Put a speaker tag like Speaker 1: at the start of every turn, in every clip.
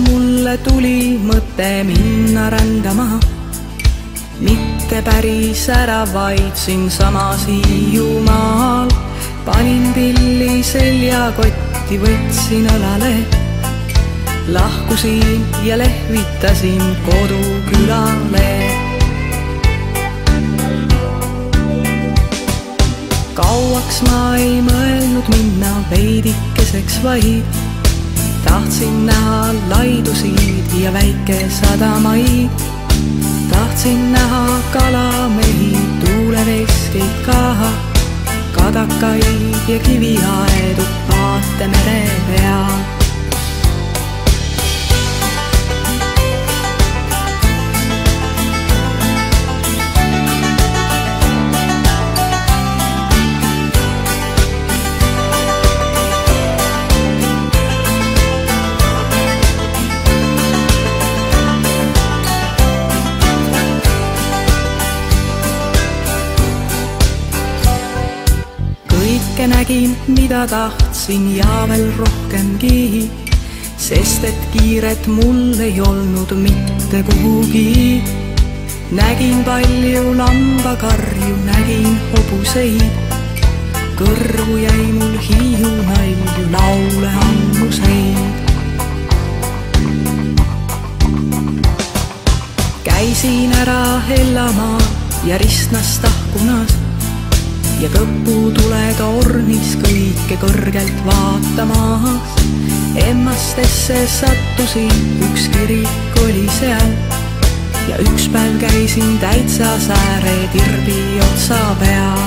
Speaker 1: mulle tuli mõte minna rändama, mitte päris ära, vaid siinsamas Hiiumaal. Panin pilli seljakotti, võtsin õlale, lahkusin ja lehvitasin kodukülale. Kauaks ma ei mõelnud minna veidikeseks, vaid tahtsin näha laidusid ja väikesadamaid. Tahtsin näha kalamehi, tuuleveskeid ka, kadakaid ja kiviaedu Vaatemere peal. Kõike nägin, mida tahtsin ja veel rohkemgi, sest et kiiret mul ei olnud mitte kuhugi. Nägin palju lambakarju, nägin hobuseid, kõrvu jäi mul Hiiu nalju, laule ammuseid. Käisin ära Hellamaal ja Ristnas Tahkunas ja kõputuled ornis kõike kõrgelt vaatamas. Emmastesse sattusin, üks kirik oli seal ja üks päev käisin täitsa Sääre tirbi otsa peal.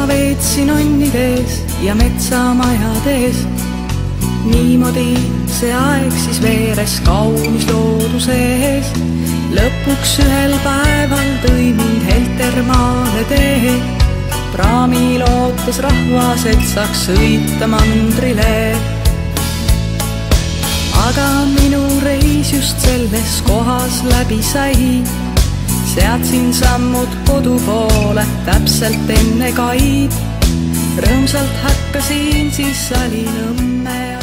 Speaker 1: Veetsin onnides ja metsamajades, niimoodi see aeg siis veeres kaunis looduses. Lõpuks ühel päeval tõi mind Heltermaale tee, praamil ootas rahvas, et saaks sõita mandrile. Aga minu reis just selles kohas läbi sai, seadsin sammud kodu poole täpselt enne kaid. Rõõmsalt hakkasin siis Salinõmme